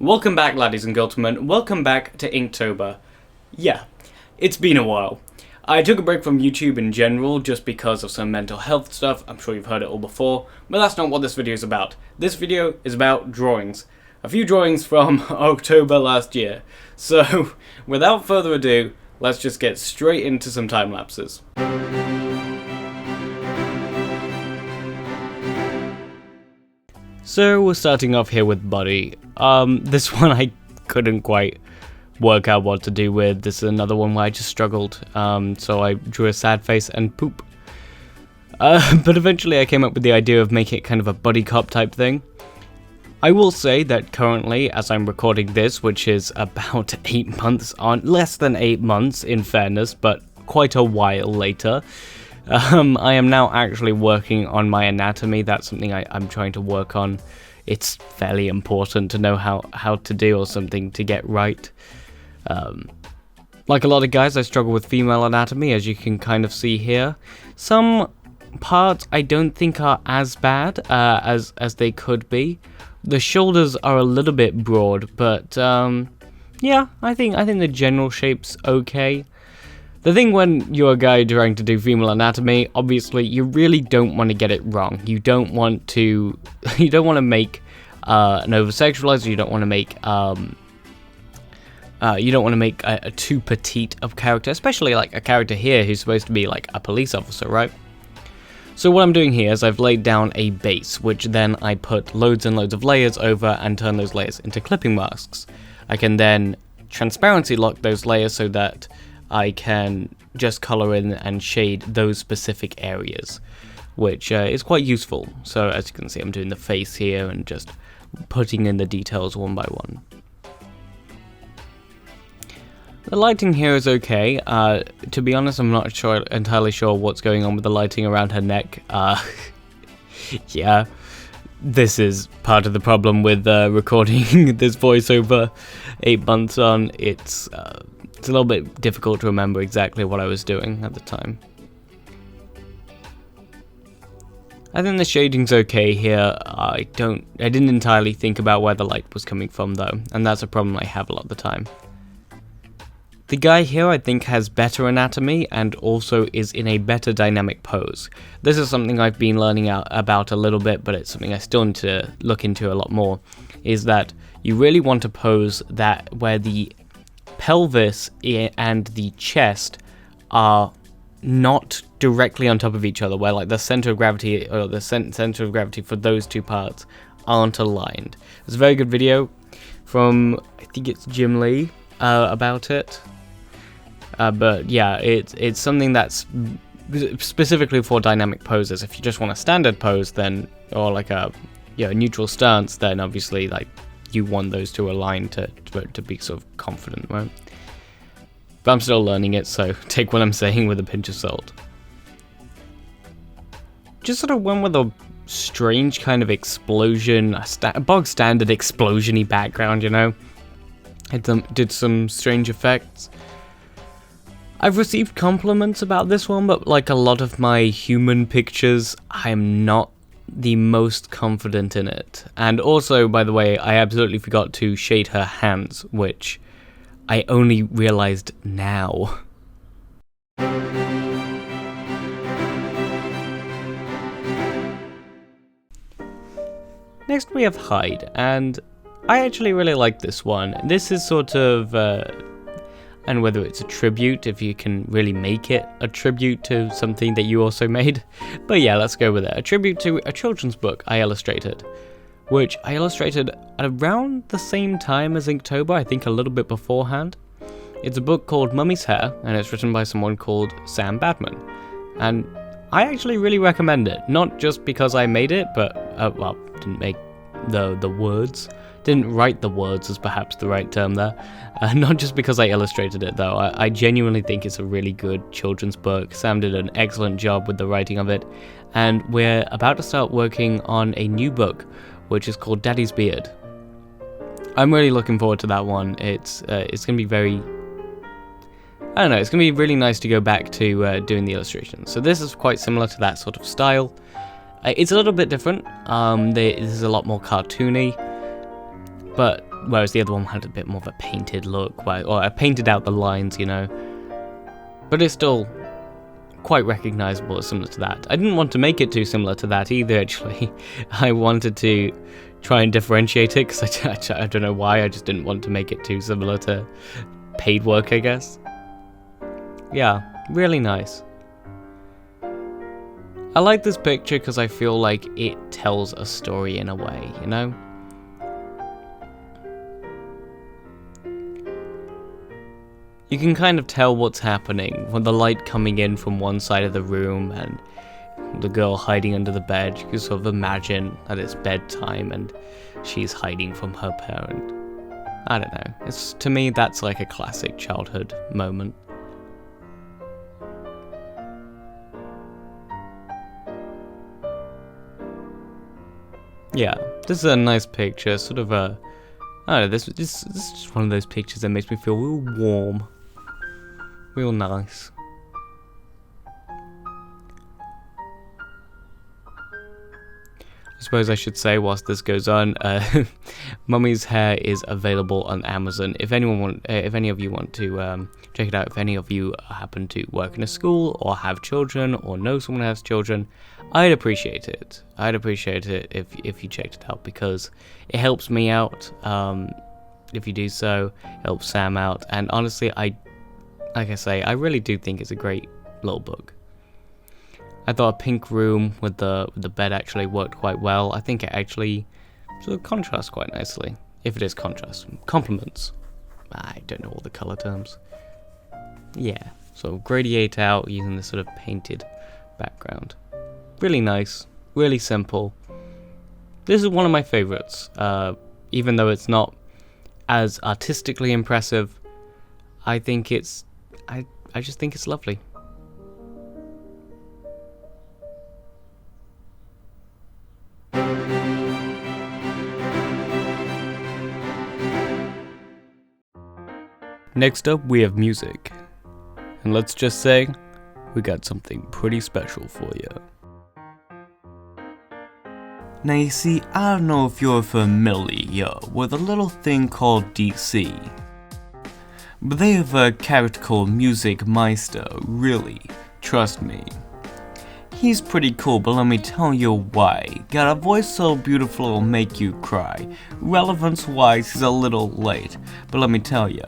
Welcome back, laddies and gentlemen. Welcome back to Inktober. Yeah, it's been a while. I took a break from YouTube in general just because of some mental health stuff. I'm sure you've heard it all before, but that's not what this video is about. This video is about drawings. A few drawings from October last year. So, without further ado, let's just get straight into some time lapses. So we're starting off here with Buddy. This one I couldn't quite work out what to do with. This is another one where I just struggled. So I drew a sad face and poop. But eventually I came up with the idea of making it kind of a buddy cop type thing. I will say that currently, as I'm recording this, which is about 8 months on, less than 8 months in fairness, but quite a while later, I am now actually working on my anatomy. That's something I'm trying to work on. It's fairly important to know how to do or something to get right. Like a lot of guys, I struggle with female anatomy, as you can kind of see here. Some parts I don't think are as bad as they could be. The shoulders are a little bit broad, but yeah, I think the general shape's okay. The thing when you're a guy trying to do female anatomy, obviously you really don't want to get it wrong. You don't want to make an over-sexualized. You don't want to make a too petite of character, especially like a character here who's supposed to be like a police officer, right? So what I'm doing here is I've laid down a base, which then I put loads and loads of layers over and turn those layers into clipping masks. I can then transparency lock those layers so that I can just color in and shade those specific areas, which is quite useful. So as you can see, I'm doing the face here and just putting in the details one by one. The lighting here is okay. To be honest, I'm not entirely sure what's going on with the lighting around her neck. Yeah, this is part of the problem with recording this voiceover 8 months on. It's a little bit difficult to remember exactly what I was doing at the time. I think the shading's okay here. I didn't entirely think about where the light was coming from though, and that's a problem I have a lot of the time. The guy here I think has better anatomy and also is in a better dynamic pose. This is something I've been learning about a little bit, but it's something I still need to look into a lot more, is that you really want to pose that where the pelvis and the chest are not directly on top of each other, where like the center of gravity or the center of gravity for those two parts aren't aligned. There's a very good video from, I think it's Jim Lee, about it. But yeah, it's something that's specifically for dynamic poses. If you just want a standard pose, then, or like a neutral stance, then obviously like you want those to align to be sort of confident, right? But I'm still learning it, so take what I'm saying with a pinch of salt. Just sort of went with a strange kind of explosion, a bog standard explosion-y background, you know? Did some strange effects. I've received compliments about this one, but like a lot of my human pictures, I'm not the most confident in it. And also, by the way, I absolutely forgot to shade her hands, which I only realized now. Next we have Hyde, and I actually really like this one. This is sort of, and whether it's a tribute, if you can really make it a tribute to something that you also made. But yeah, let's go with it. A tribute to a children's book I illustrated, which I illustrated at around the same time as Inktober, I think a little bit beforehand. It's a book called Mummy's Hair, and it's written by someone called Sam Badman. And I actually really recommend it, not just because I made it, but, well, didn't make the words. Didn't write the words is perhaps the right term there. Not just because I illustrated it though. I genuinely think it's a really good children's book. Sam did an excellent job with the writing of it. And we're about to start working on a new book, which is called Daddy's Beard. I'm really looking forward to that one. It's going to be very... I don't know, it's going to be really nice to go back to doing the illustrations. So this is quite similar to that sort of style. It's a little bit different. This is a lot more cartoony. But whereas the other one had a bit more of a painted look, or I painted out the lines, you know. But it's still quite recognizable as similar to that. I didn't want to make it too similar to that either, actually. I wanted to try and differentiate it, because I don't know why, I just didn't want to make it too similar to paid work, I guess. Yeah, really nice. I like this picture because I feel like it tells a story in a way, you know? You can kind of tell what's happening when the light coming in from one side of the room and the girl hiding under the bed. You can sort of imagine that it's bedtime and she's hiding from her parent. I don't know. To me, that's like a classic childhood moment. Yeah, this is a nice picture, sort of a... I don't know, this is just one of those pictures that makes me feel real warm. Real nice. I suppose I should say, whilst this goes on, Mummy's hair is available on Amazon. If any of you want to check it out, if any of you happen to work in a school or have children or know someone who has children, I'd appreciate it. I'd appreciate it if you checked it out, because it helps me out. If you do so, it helps Sam out. And honestly, like I say, I really do think it's a great little book. I thought a pink room with the bed actually worked quite well. I think it actually sort of contrasts quite nicely. If it is contrast. Complements. I don't know all the color terms. Yeah, so gradiate out using this sort of painted background. Really nice, really simple. This is one of my favorites. Even though it's not as artistically impressive, I think I just think it's lovely. Next up, we have music. And let's just say, we got something pretty special for you. Now you see, I don't know if you're familiar with a little thing called DC. But they have a character called Music Meister, really, trust me. He's pretty cool, but let me tell you why. Got a voice so beautiful it'll make you cry. Relevance-wise, he's a little late, but let me tell you,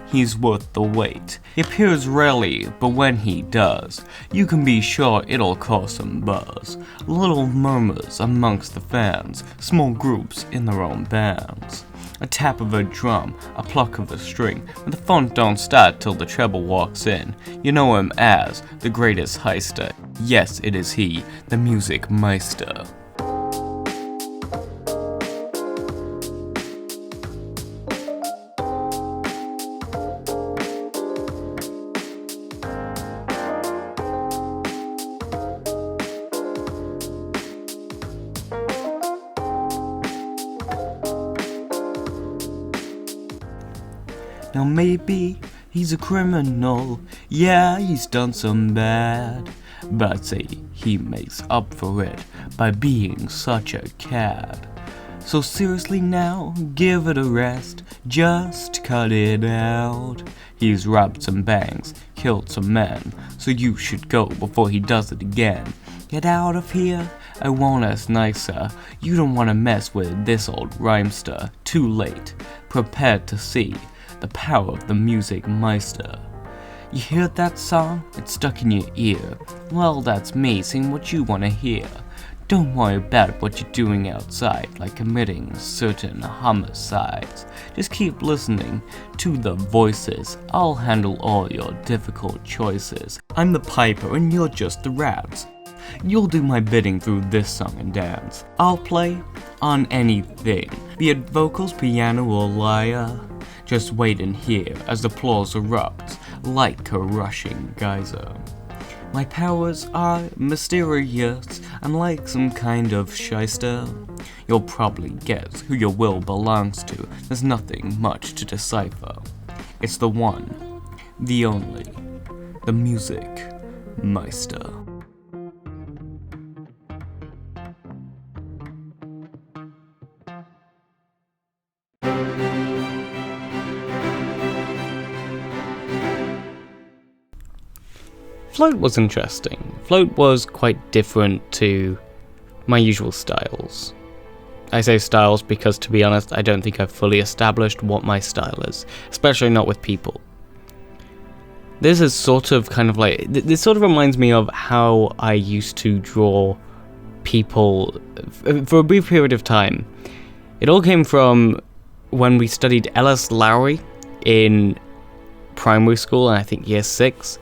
he's worth the wait. He appears rarely, but when he does, you can be sure it'll cause some buzz. Little murmurs amongst the fans, small groups in their own bands. A tap of a drum, a pluck of a string, but the fun don't start till the treble walks in. You know him as the greatest heister. Yes, it is he, the Music Meister. Now maybe he's a criminal, yeah, he's done some bad, but I'd say he makes up for it by being such a cad. So seriously now, give it a rest, just cut it out. He's robbed some banks, killed some men, so you should go before he does it again. Get out of here, I won't ask nicer, you don't wanna mess with this old rhymester. Too late, prepared to see the power of the Music Meister. You hear that song? It's stuck in your ear. Well, that's me saying what you want to hear. Don't worry about what you're doing outside, like committing certain homicides. Just keep listening to the voices. I'll handle all your difficult choices. I'm the piper and you're just the raps. You'll do my bidding through this song and dance. I'll play on anything, be it vocals, piano, or lyre. Just wait and hear as the applause erupts like a rushing geyser. My powers are mysterious, I'm like some kind of shyster. You'll probably guess who your will belongs to, there's nothing much to decipher. It's the one, the only, the Music Meister. Float was interesting. Float was quite different to my usual styles. I say styles because, to be honest, I don't think I've fully established what my style is, especially not with people. This is sort of kind of like, this sort of reminds me of how I used to draw people for a brief period of time. It all came from when we studied Ellis Lowry in primary school, and I think year 6.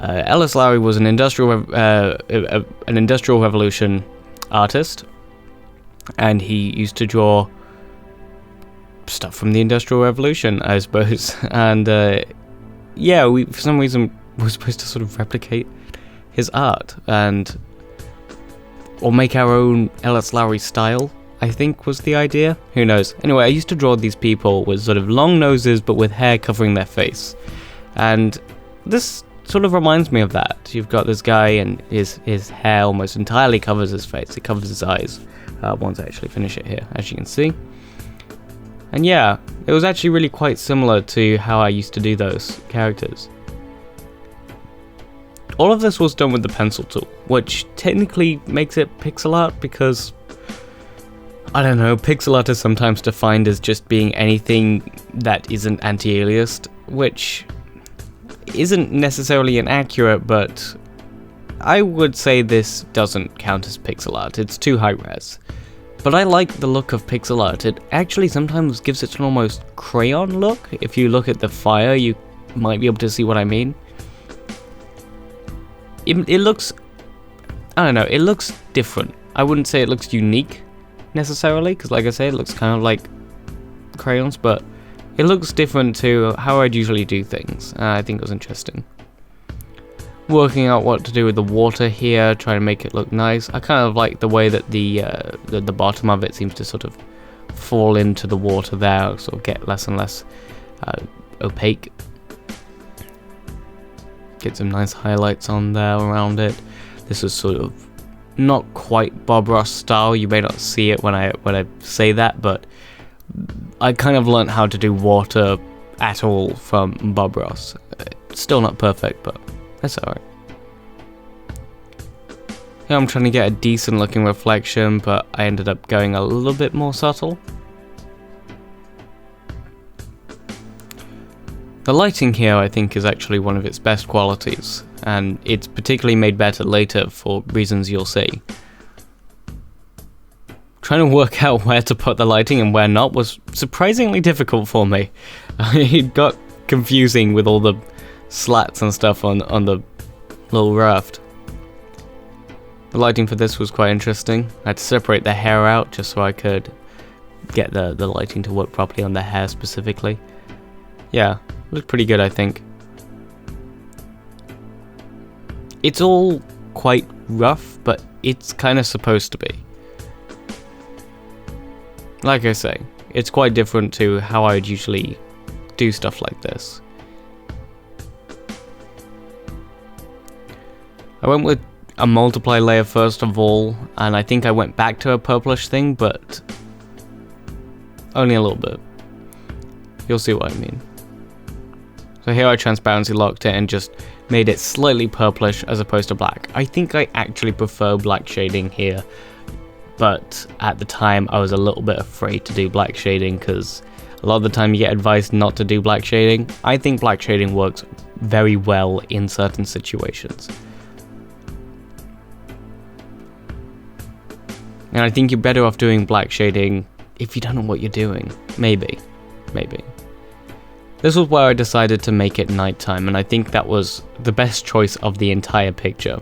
Ellis Lowry was an industrial revolution artist, and he used to draw stuff from the Industrial Revolution, I suppose. And yeah, we for some reason were supposed to sort of replicate his art or make our own Ellis Lowry style, I think was the idea. Who knows? Anyway, I used to draw these people with sort of long noses but with hair covering their face. And this sort of reminds me of that. You've got this guy and his hair almost entirely covers his face. It covers his eyes. Once I actually finish it here, as you can see. And yeah, it was actually really quite similar to how I used to do those characters. All of this was done with the pencil tool, which technically makes it pixel art because, I don't know, pixel art is sometimes defined as just being anything that isn't anti-aliased, which isn't necessarily inaccurate, but I would say this doesn't count as pixel art. It's too high res. But I like the look of pixel art. It actually sometimes gives it an almost crayon look. If you look at the fire, you might be able to see what I mean. It looks, I don't know, it looks different. I wouldn't say it looks unique necessarily, because like I say, it looks kind of like crayons, but it looks different to how I'd usually do things. I think it was interesting. Working out what to do with the water here, trying to make it look nice. I kind of like the way that the bottom of it seems to sort of fall into the water there, sort of get less and less opaque. Get some nice highlights on there around it. This is sort of not quite Bob Ross style. You may not see it when I say that, but I kind of learned how to do water at all from Bob Ross. Still not perfect, but that's alright. Here I'm trying to get a decent looking reflection, but I ended up going a little bit more subtle. The lighting here I think is actually one of its best qualities, and it's particularly made better later for reasons you'll see. Trying to work out where to put the lighting and where not was surprisingly difficult for me. It got confusing with all the slats and stuff on the little raft. The lighting for this was quite interesting. I had to separate the hair out just so I could get the lighting to work properly on the hair specifically. Yeah, looked pretty good I think. It's all quite rough, but it's kind of supposed to be. Like I say, it's quite different to how I would usually do stuff like this. I went with a multiply layer first of all, and I think I went back to a purplish thing, but only a little bit. You'll see what I mean. So here I transparency locked it and just made it slightly purplish as opposed to black. I think I actually prefer black shading here, but at the time I was a little bit afraid to do black shading because a lot of the time you get advised not to do black shading. I think black shading works very well in certain situations. And I think you're better off doing black shading if you don't know what you're doing. Maybe. This was where I decided to make it nighttime, and I think that was the best choice of the entire picture.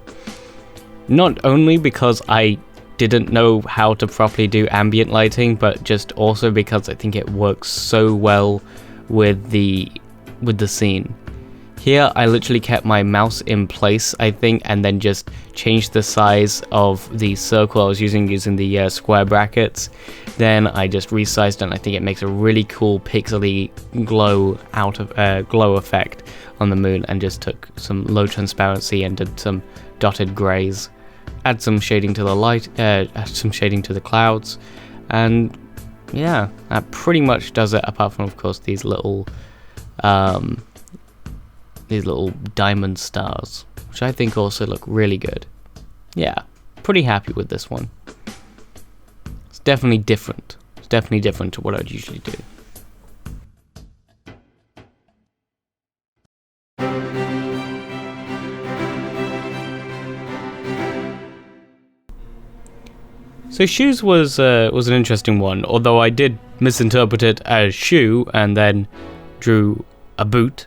Not only because I didn't know how to properly do ambient lighting, but just also because I think it works so well with the scene. Here I literally kept my mouse in place, I think, and then just changed the size of the circle I was using the square brackets. Then I just resized it, and I think it makes a really cool pixely glow effect on the moon, and just took some low transparency and did some dotted grays. Add some shading to the light, add some shading to the clouds, and yeah, that pretty much does it, apart from of course these little diamond stars. which I think also look really good. Yeah, pretty happy with this one. It's definitely different. It's definitely different to what I'd usually do. So shoes was an interesting one, although I did misinterpret it as shoe and then drew a boot.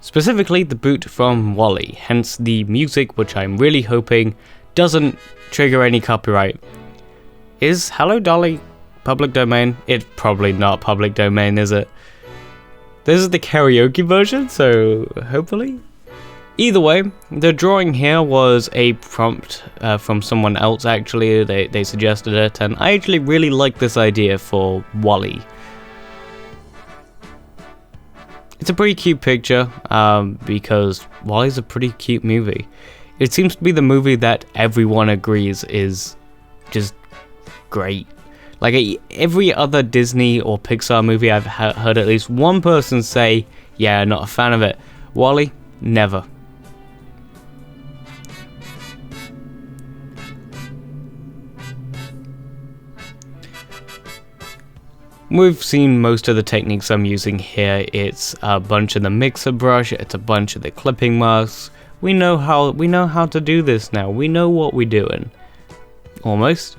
Specifically the boot from WALL-E, hence the music, which I'm really hoping doesn't trigger any copyright. Is Hello Dolly public domain? It's probably not public domain, is it? This is the karaoke version, so hopefully. Either way, the drawing here was a prompt from someone else actually. They suggested it, and I actually really like this idea for WALL-E. It's a pretty cute picture, because WALL-E's a pretty cute movie. It seems to be the movie that everyone agrees is just great. Like every other Disney or Pixar movie I've heard at least one person say, yeah, not a fan of it. WALL-E, never. We've seen most of the techniques I'm using here. It's a bunch of the mixer brush, it's a bunch of the clipping masks. We know how to do this now. We know what we're doing. Almost.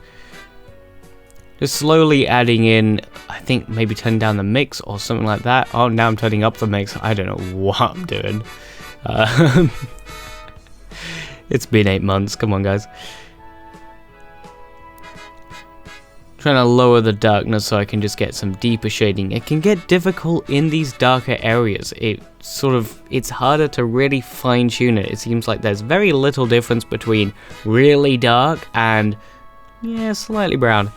Just slowly adding in, I think maybe turning down the mix or something like that. Oh, now I'm turning up the mix. I don't know what I'm doing. It's been 8 months. Come on, guys. Trying to lower the darkness so I can just get some deeper shading. It can get difficult in these darker areas. It's harder to really fine tune it. It seems like there's very little difference between really dark and, yeah, slightly brown.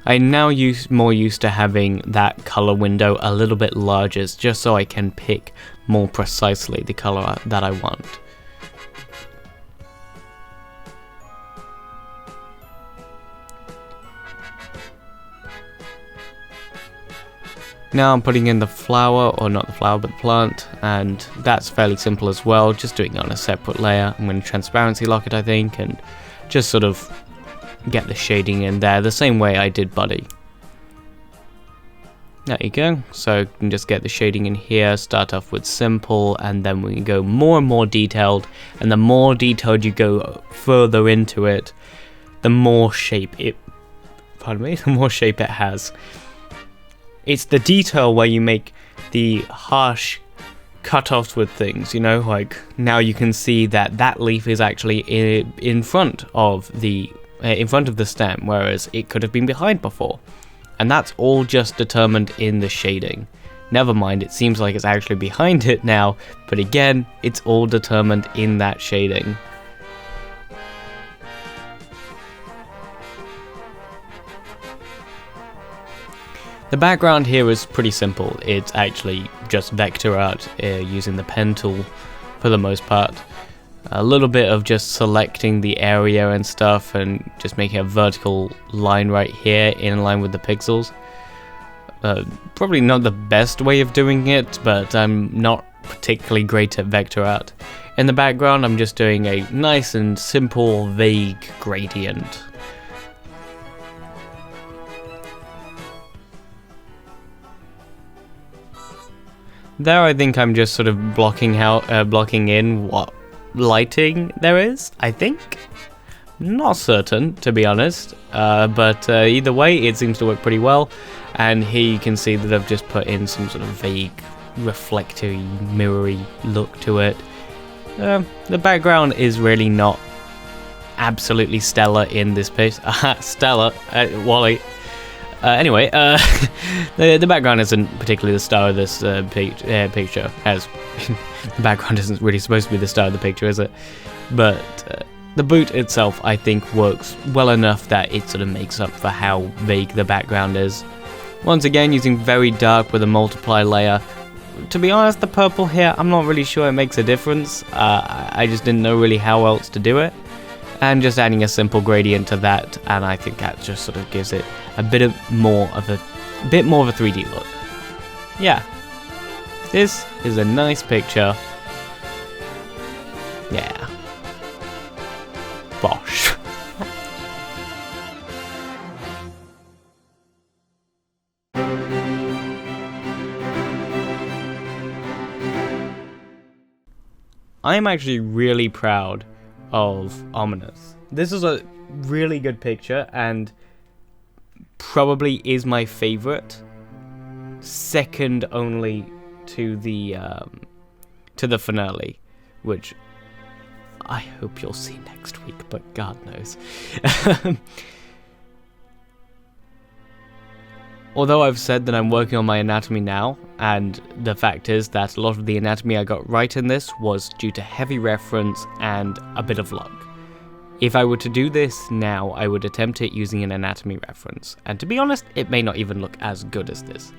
I'm now more used to having that color window a little bit larger, just so I can pick more precisely the color that I want. Now I'm putting in the flower, or not the flower, but the plant, and that's fairly simple as well, just doing it on a separate layer. I'm going to transparency lock it, I think, and just sort of get the shading in there, the same way I did Buddy. There you go, so you can just get the shading in here, start off with simple, and then we can go more and more detailed, and the more detailed you go further into it, the more shape it, the more shape it has. It's the detail where you make the harsh cut-offs with things, you know, like now you can see that that leaf is actually in front of the stem, whereas it could have been behind before. And that's all just determined in the shading. Never mind, it seems like it's actually behind it now, but again, it's all determined in that shading. The background here is pretty simple. It's actually just vector art using the pen tool for the most part. A little bit of just selecting the area and stuff and just making a vertical line right here in line with the pixels. Probably not the best way of doing it, but I'm not particularly great at vector art. In the background, I'm just doing a nice and simple, vague gradient. There, I think I'm just sort of blocking in what lighting there is, I think. Not certain, to be honest, but either way, it seems to work pretty well. And here you can see that I've just put in some sort of vague, reflective, mirrory look to it. The background is really not absolutely stellar in this piece. Stellar, WALL-E. Anyway, the background isn't particularly the star of this picture, as the background isn't really supposed to be the star of the picture, is it? But the boot itself, I think, works well enough that it sort of makes up for how vague the background is. Once again, using very dark with a multiply layer. To be honest, the purple here, I'm not really sure it makes a difference. I just didn't know really how else to do it. And just adding a simple gradient to that, and I think that just sort of gives it a bit more of a 3D look. Yeah. This is a nice picture. Yeah. Bosh. I'm actually really proud of Ominous. This is a really good picture and probably is my favorite, second only to the finale, which I hope you'll see next week, but God knows. Although I've said that I'm working on my anatomy now, and the fact is that a lot of the anatomy I got right in this was due to heavy reference and a bit of luck. If I were to do this now, I would attempt it using an anatomy reference, and to be honest, it may not even look as good as this.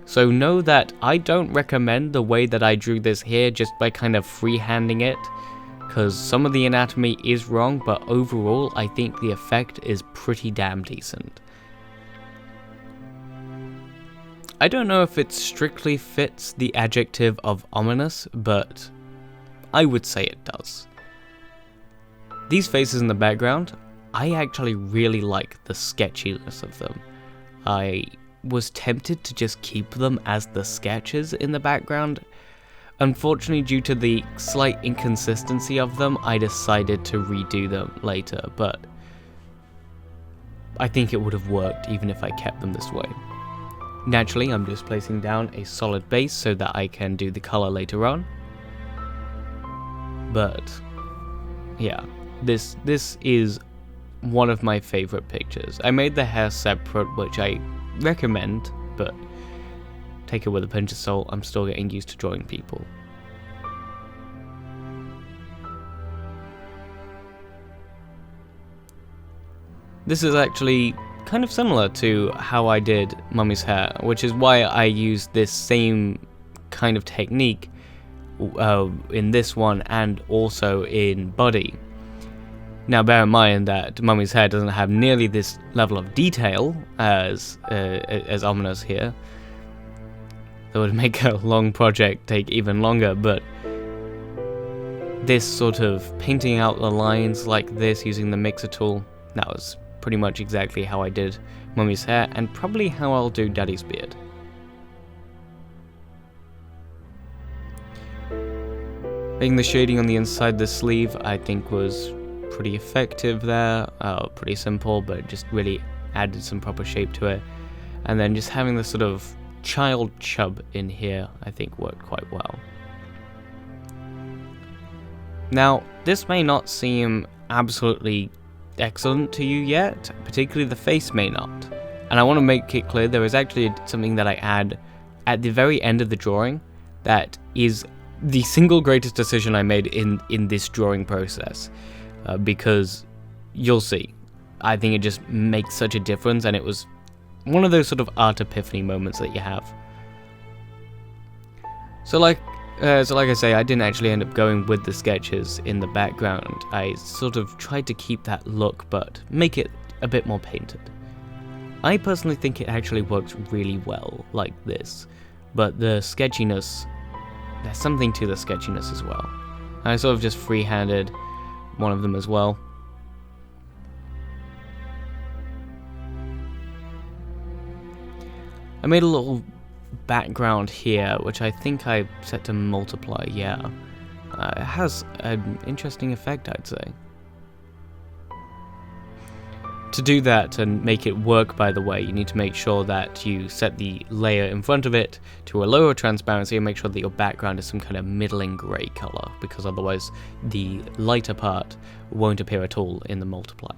So know that I don't recommend the way that I drew this here just by kind of freehanding it, because some of the anatomy is wrong, but overall I think the effect is pretty damn decent. I don't know if it strictly fits the adjective of ominous, but I would say it does. These faces in the background, I actually really like the sketchiness of them. I was tempted to just keep them as the sketches in the background. Unfortunately, due to the slight inconsistency of them, I decided to redo them later, but I think it would have worked even if I kept them this way. Naturally, I'm just placing down a solid base so that I can do the color later on. But yeah, this is one of my favorite pictures. I made the hair separate, which I recommend, but take it with a pinch of salt. I'm still getting used to drawing people. This is actually kind of similar to how I did Mummy's hair, which is why I used this same kind of technique in this one and also in Buddy. Now bear in mind that Mummy's hair doesn't have nearly this level of detail as Ominous here. That would make a long project take even longer, but this sort of painting out the lines like this using the mixer tool, that was pretty much exactly how I did Mummy's hair, and probably how I'll do Daddy's beard. Making the shading on the inside of the sleeve I think was pretty effective there, pretty simple, but just really added some proper shape to it. And then just having this sort of child chub in here I think worked quite well. Now, this may not seem absolutely excellent to you yet, particularly the face may not. And I want to make it clear there is actually something that I add at the very end of the drawing that is the single greatest decision I made in this drawing process. Because you'll see, I think it just makes such a difference, and it was one of those sort of art epiphany moments that you have. So like I say, I didn't actually end up going with the sketches in the background. I sort of tried to keep that look, but make it a bit more painted. I personally think it actually works really well like this, but the sketchiness, there's something to the sketchiness as well. I sort of just freehanded one of them as well. I made a little background here, which I think I set to multiply, yeah. It has an interesting effect, I'd say. To do that and make it work, by the way, you need to make sure that you set the layer in front of it to a lower transparency and make sure that your background is some kind of middling grey colour, because otherwise the lighter part won't appear at all in the multiply.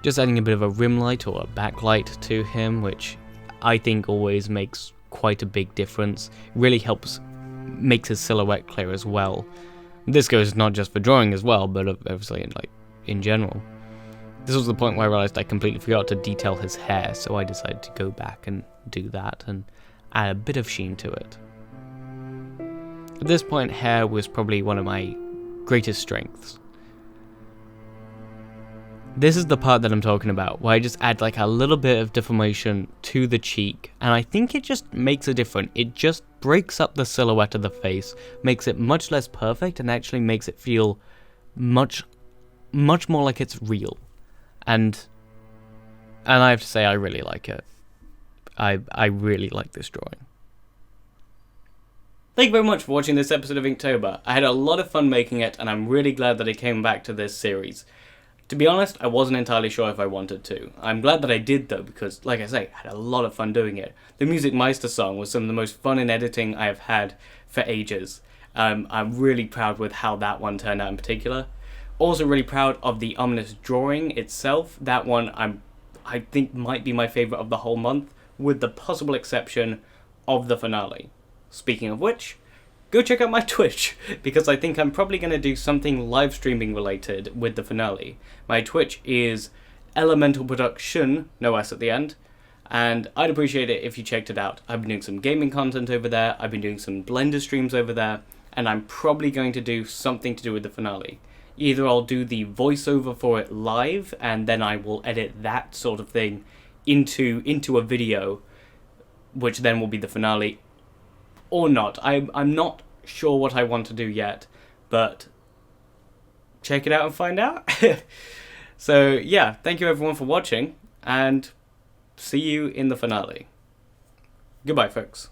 Just adding a bit of a rim light or a backlight to him, which I think always makes quite a big difference. Really helps, makes his silhouette clear as well. This goes not just for drawing as well, but obviously in general. This was the point where I realized I completely forgot to detail his hair, so I decided to go back and do that and add a bit of sheen to it. At this point, hair was probably one of my greatest strengths. This is the part that I'm talking about, where I just add like a little bit of deformation to the cheek, and I think it just makes a difference. It just breaks up the silhouette of the face, makes it much less perfect, and actually makes it feel much more like it's real. And I have to say, I really like it. I really like this drawing. Thank you very much for watching this episode of Inktober. I had a lot of fun making it, and I'm really glad that I came back to this series. To be honest, I wasn't entirely sure if I wanted to. I'm glad that I did though, because, like I say, I had a lot of fun doing it. The Music Meister song was some of the most fun in editing I have had for ages. I'm really proud with how that one turned out in particular. Also really proud of the ominous drawing itself. That one I think might be my favourite of the whole month, with the possible exception of the finale. Speaking of which, go check out my Twitch, because I think I'm probably going to do something live streaming related with the finale. My Twitch is Elemental Production, no S at the end, and I'd appreciate it if you checked it out. I've been doing some gaming content over there, I've been doing some Blender streams over there, and I'm probably going to do something to do with the finale. Either I'll do the voiceover for it live, and then I will edit that sort of thing into a video, which then will be the finale, or not. I'm not sure what I want to do yet, but check it out and find out. So yeah, thank you everyone for watching, and see you in the finale. Goodbye, folks.